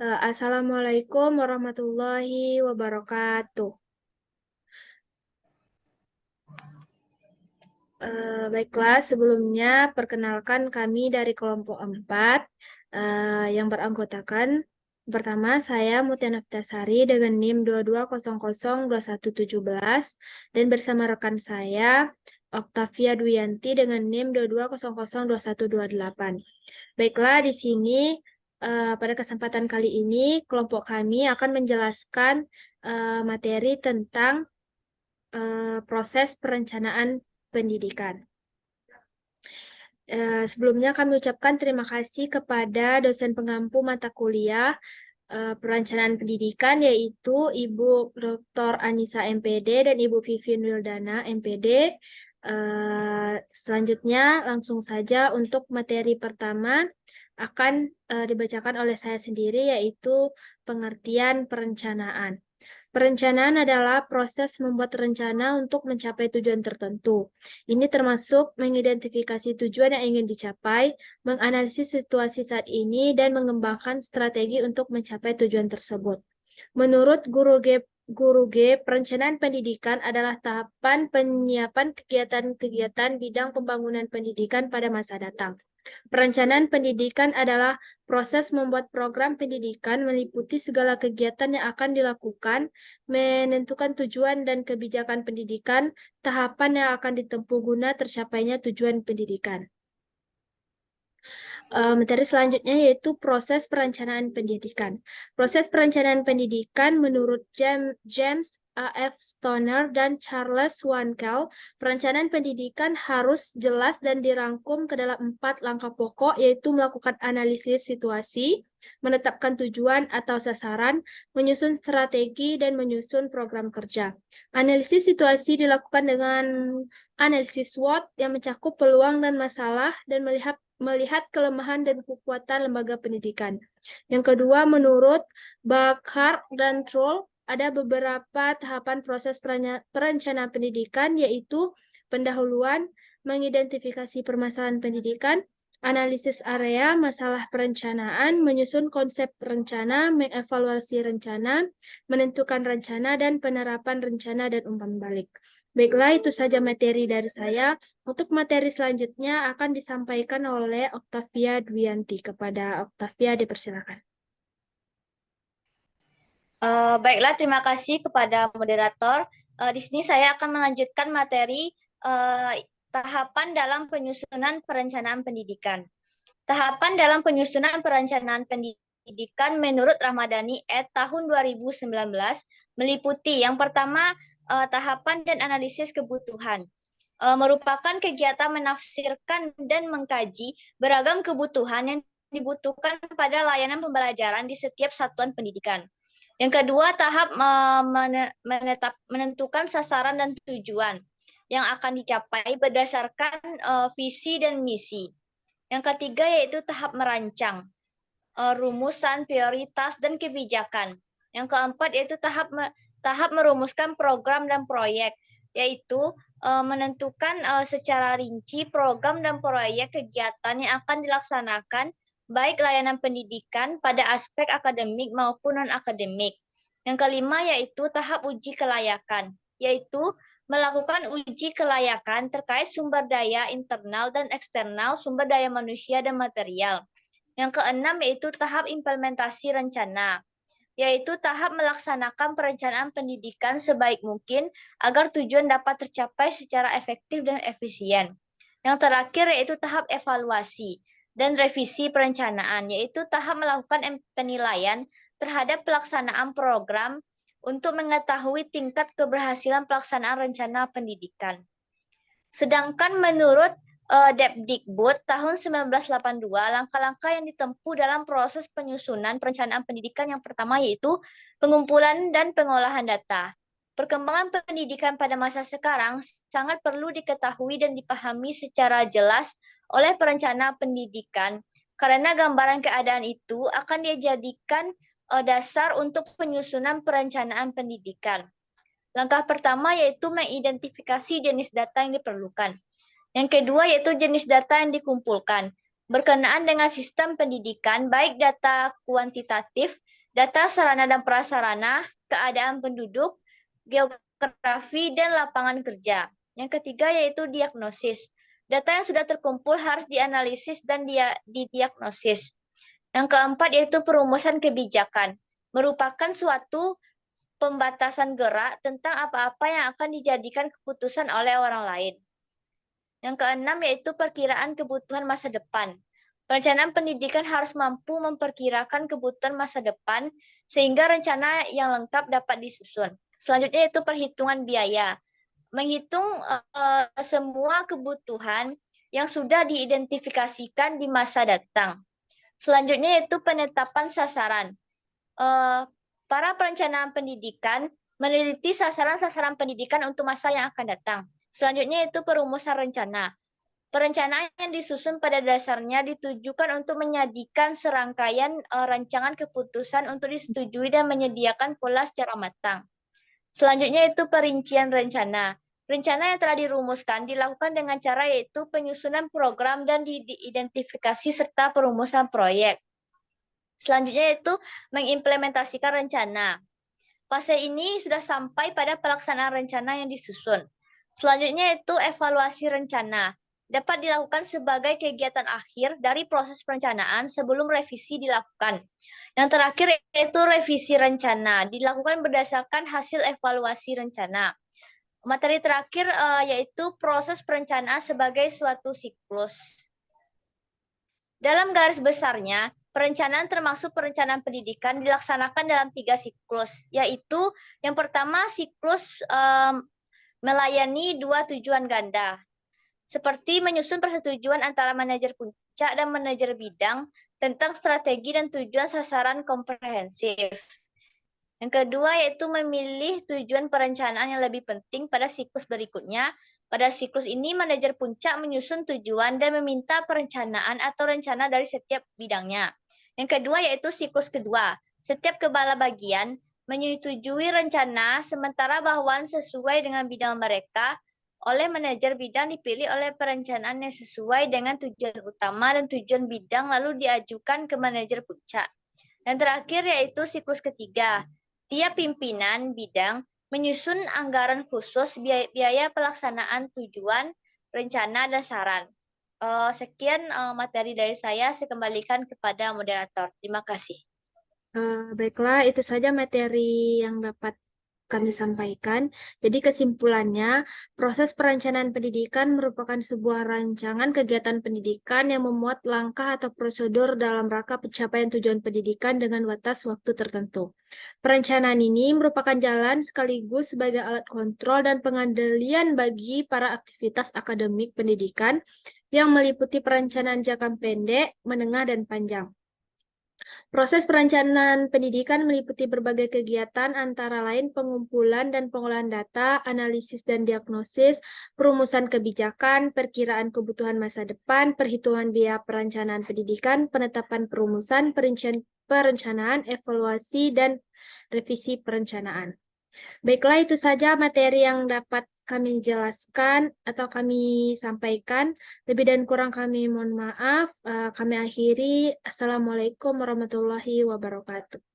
Assalamualaikum warahmatullahi wabarakatuh. Baiklah, sebelumnya perkenalkan kami dari kelompok 4 yang beranggotakan pertama saya Mutia Naftasari dengan NIM 22002117 dan bersama rekan saya Oktavia Duyanti dengan NIM 22002128. Baiklah, di sini pada kesempatan kali ini kelompok kami akan menjelaskan materi tentang proses perencanaan pendidikan. Sebelumnya kami ucapkan terima kasih kepada dosen pengampu mata kuliah perencanaan pendidikan yaitu Ibu Dr. Anissa MPD dan Ibu Vivien Wildana MPD. Selanjutnya langsung saja untuk materi pertama akan dibacakan oleh saya sendiri yaitu pengertian perencanaan. Perencanaan adalah proses membuat rencana untuk mencapai tujuan tertentu. Ini termasuk mengidentifikasi tujuan yang ingin dicapai, menganalisis situasi saat ini, dan mengembangkan strategi untuk mencapai tujuan tersebut. Menurut Guru G, perencanaan pendidikan adalah tahapan penyiapan kegiatan-kegiatan bidang pembangunan pendidikan pada masa datang. Perencanaan pendidikan adalah proses membuat program pendidikan meliputi segala kegiatan yang akan dilakukan, menentukan tujuan dan kebijakan pendidikan, tahapan yang akan ditempuh guna tercapainya tujuan pendidikan. Materi selanjutnya yaitu proses perencanaan pendidikan. Proses perencanaan pendidikan menurut James A.F. Stoner dan Charles Wankel, perencanaan pendidikan harus jelas dan dirangkum ke dalam 4 langkah pokok, yaitu melakukan analisis situasi, menetapkan tujuan atau sasaran, menyusun strategi, dan menyusun program kerja. Analisis situasi dilakukan dengan analisis SWOT yang mencakup peluang dan masalah dan melihat kelemahan dan kekuatan lembaga pendidikan. Yang kedua, menurut Bakar dan Troll, ada beberapa tahapan proses perencanaan pendidikan, yaitu pendahuluan, mengidentifikasi permasalahan pendidikan, analisis area, masalah perencanaan, menyusun konsep rencana, mengevaluasi rencana, menentukan rencana, dan penerapan rencana dan umpan balik. Baiklah, itu saja materi dari saya. Untuk materi selanjutnya akan disampaikan oleh Oktavia Dwianti. Kepada Oktavia, dipersilakan. Baiklah, terima kasih kepada moderator. Di sini saya akan melanjutkan materi tahapan dalam penyusunan perencanaan pendidikan. Tahapan dalam penyusunan perencanaan pendidikan menurut Ramadhani et tahun 2019 meliputi yang pertama tahapan dan analisis kebutuhan. Merupakan kegiatan menafsirkan dan mengkaji beragam kebutuhan yang dibutuhkan pada layanan pembelajaran di setiap satuan pendidikan. Yang kedua, tahap menentukan sasaran dan tujuan yang akan dicapai berdasarkan visi dan misi. Yang ketiga yaitu tahap merancang, rumusan, prioritas, dan kebijakan. Yang keempat yaitu tahap merumuskan program dan proyek, yaitu menentukan secara rinci program dan proyek kegiatan yang akan dilaksanakan baik layanan pendidikan pada aspek akademik maupun non-akademik. Yang kelima yaitu tahap uji kelayakan, yaitu melakukan uji kelayakan terkait sumber daya internal dan eksternal, sumber daya manusia dan material. Yang keenam yaitu tahap implementasi rencana, yaitu tahap melaksanakan perencanaan pendidikan sebaik mungkin agar tujuan dapat tercapai secara efektif dan efisien. Yang terakhir yaitu tahap evaluasi dan revisi perencanaan, yaitu tahap melakukan penilaian terhadap pelaksanaan program untuk mengetahui tingkat keberhasilan pelaksanaan rencana pendidikan. Sedangkan menurut Depdikbud tahun 1982, langkah-langkah yang ditempuh dalam proses penyusunan perencanaan pendidikan yang pertama yaitu pengumpulan dan pengolahan data. Perkembangan pendidikan pada masa sekarang sangat perlu diketahui dan dipahami secara jelas oleh perencana pendidikan, karena gambaran keadaan itu akan dijadikan dasar untuk penyusunan perencanaan pendidikan. Langkah pertama yaitu mengidentifikasi jenis data yang diperlukan. Yang kedua yaitu jenis data yang dikumpulkan. berkenaan dengan sistem pendidikan, baik data kuantitatif, data sarana dan prasarana, keadaan penduduk, geografi, dan lapangan kerja. Yang ketiga yaitu diagnosis. Data yang sudah terkumpul harus dianalisis dan didiagnosis. Yang keempat yaitu perumusan kebijakan, merupakan suatu pembatasan gerak tentang apa-apa yang akan dijadikan keputusan oleh orang lain. Yang keenam yaitu perkiraan kebutuhan masa depan. Perencanaan pendidikan harus mampu memperkirakan kebutuhan masa depan sehingga rencana yang lengkap dapat disusun. Selanjutnya yaitu perhitungan biaya. Menghitung semua kebutuhan yang sudah diidentifikasikan di masa datang. Selanjutnya yaitu penetapan sasaran. Para perencanaan pendidikan meneliti sasaran-sasaran pendidikan untuk masa yang akan datang. Selanjutnya yaitu perumusan rencana. Perencanaan yang disusun pada dasarnya ditujukan untuk menyajikan serangkaian rancangan keputusan untuk disetujui dan menyediakan pola secara matang. Selanjutnya yaitu perincian rencana. Rencana yang telah dirumuskan dilakukan dengan cara yaitu penyusunan program dan diidentifikasi serta perumusan proyek. Selanjutnya yaitu mengimplementasikan rencana. Fase ini sudah sampai pada pelaksanaan rencana yang disusun. Selanjutnya yaitu evaluasi rencana. Dapat dilakukan sebagai kegiatan akhir dari proses perencanaan sebelum revisi dilakukan. Yang terakhir yaitu revisi rencana. Dilakukan berdasarkan hasil evaluasi rencana. Materi terakhir yaitu proses perencanaan sebagai suatu siklus. Dalam garis besarnya, perencanaan termasuk perencanaan pendidikan dilaksanakan dalam 3 siklus, yaitu yang pertama siklus melayani 2 tujuan ganda, seperti menyusun persetujuan antara manajer puncak dan manajer bidang tentang strategi dan tujuan sasaran komprehensif. Yang kedua yaitu memilih tujuan perencanaan yang lebih penting pada siklus berikutnya. Pada siklus ini, manajer puncak menyusun tujuan dan meminta perencanaan atau rencana dari setiap bidangnya. Yang kedua yaitu siklus kedua. Setiap kepala bagian menyetujui rencana sementara bawahan sesuai dengan bidang mereka oleh manajer bidang dipilih oleh perencanaan yang sesuai dengan tujuan utama dan tujuan bidang lalu diajukan ke manajer puncak. Yang terakhir yaitu siklus ketiga. Tiap pimpinan bidang menyusun anggaran khusus biaya pelaksanaan tujuan, rencana, dan saran. Sekian materi dari saya kembalikan kepada moderator. Terima kasih. Baiklah, itu saja materi yang dapat kami sampaikan. Jadi kesimpulannya, proses perencanaan pendidikan merupakan sebuah rancangan kegiatan pendidikan yang memuat langkah atau prosedur dalam rangka pencapaian tujuan pendidikan dengan batas waktu tertentu. Perencanaan ini merupakan jalan sekaligus sebagai alat kontrol dan pengendalian bagi para aktivitas akademik pendidikan yang meliputi perencanaan jangka pendek, menengah, dan panjang. Proses perencanaan pendidikan meliputi berbagai kegiatan antara lain pengumpulan dan pengolahan data, analisis dan diagnosis, perumusan kebijakan, perkiraan kebutuhan masa depan, perhitungan biaya perencanaan pendidikan, penetapan perumusan, perencanaan, evaluasi, dan revisi perencanaan. Baiklah, itu saja materi yang dapat kami jelaskan atau kami sampaikan. Lebih dan kurang kami mohon maaf. Kami akhiri. Assalamualaikum warahmatullahi wabarakatuh.